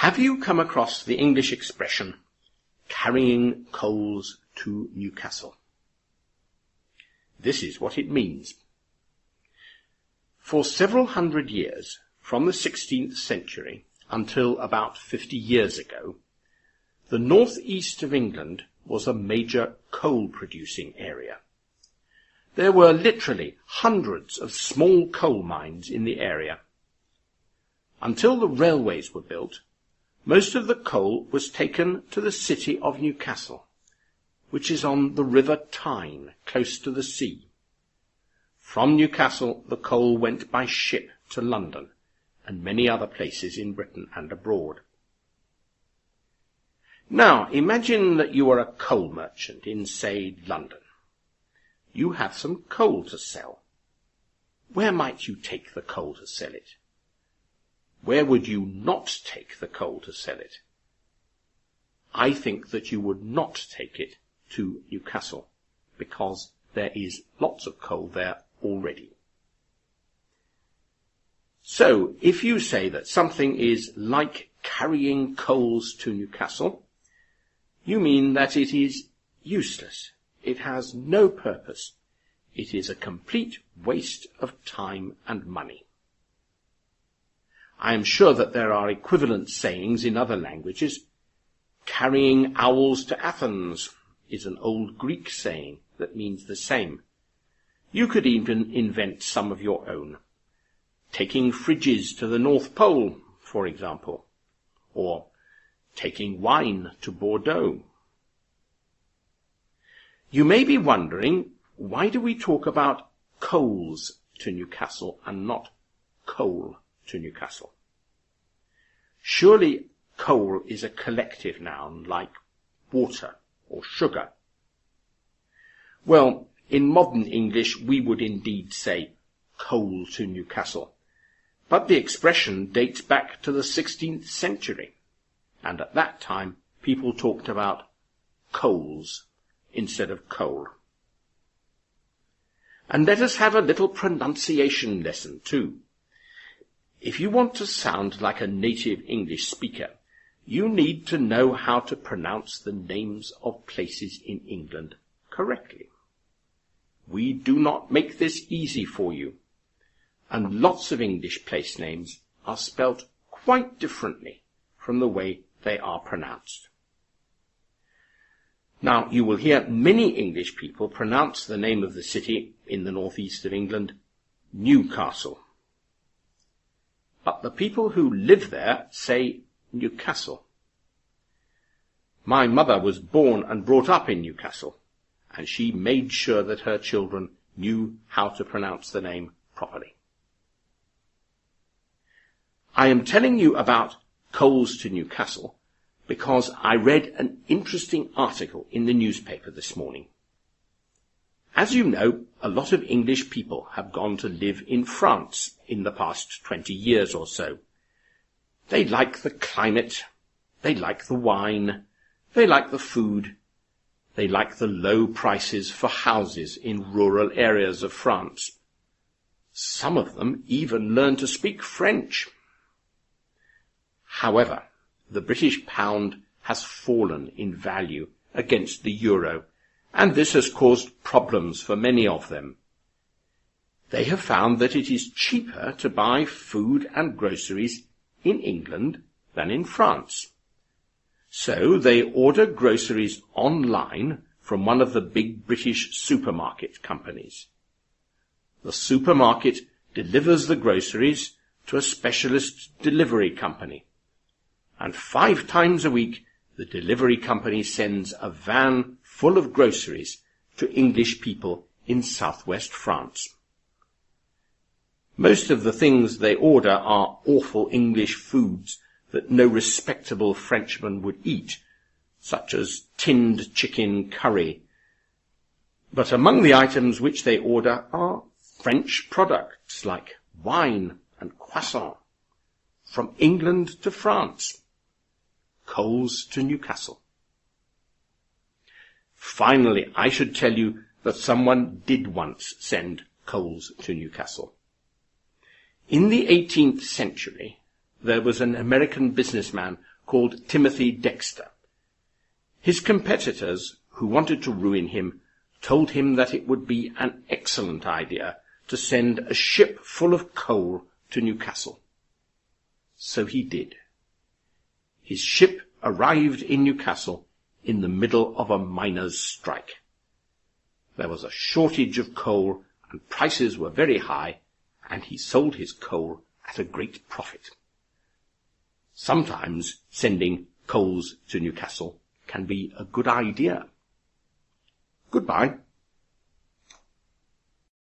Have you come across the English expression, carrying coals to Newcastle? This is what it means. For several hundred years, from the 16th century until about 50 years ago, the northeast of England was a major coal-producing area. There were literally hundreds of small coal mines in the area. Until the railways were built, most of the coal was taken to the city of Newcastle, which is on the River Tyne, close to the sea. From Newcastle, the coal went by ship to London and many other places in Britain and abroad. Now, imagine that you are a coal merchant in, say, London. You have some coal to sell. Where might you take the coal to sell it? Where would you not take the coal to sell it? I think that you would not take it to Newcastle, because there is lots of coal there already. So, if you say that something is like carrying coals to Newcastle, you mean that it is useless. It has no purpose. It is a complete waste of time and money. I am sure that there are equivalent sayings in other languages. Carrying owls to Athens is an old Greek saying that means the same. You could even invent some of your own. Taking fridges to the North Pole, for example, or taking wine to Bordeaux. You may be wondering, why do we talk about coals to Newcastle and not coal to Newcastle? Surely coal is a collective noun like water or sugar. Well, in modern English we would indeed say coal to Newcastle, but the expression dates back to the 16th century, and at that time people talked about coals instead of coal. And let us have a little pronunciation lesson too. If you want to sound like a native English speaker, you need to know how to pronounce the names of places in England correctly. We do not make this easy for you, and lots of English place names are spelt quite differently from the way they are pronounced. Now, you will hear many English people pronounce the name of the city in the northeast of England, Newcastle. But the people who live there say Newcastle. My mother was born and brought up in Newcastle, and she made sure that her children knew how to pronounce the name properly. I am telling you about coals to Newcastle because I read an interesting article in the newspaper this morning. As you know, a lot of English people have gone to live in France in the past 20 years or so. They like the climate, they like the wine, they like the food, they like the low prices for houses in rural areas of France. Some of them even learn to speak French. However, the British pound has fallen in value against the euro, and this has caused problems for many of them. They have found that it is cheaper to buy food and groceries in England than in France. So they order groceries online from one of the big British supermarket companies. The supermarket delivers the groceries to a specialist delivery company, and 5 times a week the delivery company sends a van full of groceries to English people in southwest France. Most of the things they order are awful English foods that no respectable Frenchman would eat, such as tinned chicken curry. But among the items which they order are French products like wine and croissant, from England to France, coals to Newcastle. Finally, I should tell you that someone did once send coals to Newcastle. In the 18th century, there was an American businessman called Timothy Dexter. His competitors, who wanted to ruin him, told him that it would be an excellent idea to send a ship full of coal to Newcastle. So he did. His ship arrived in Newcastle in the middle of a miners' strike. There was a shortage of coal and prices were very high, and he sold his coal at a great profit. Sometimes sending coals to Newcastle can be a good idea. Goodbye.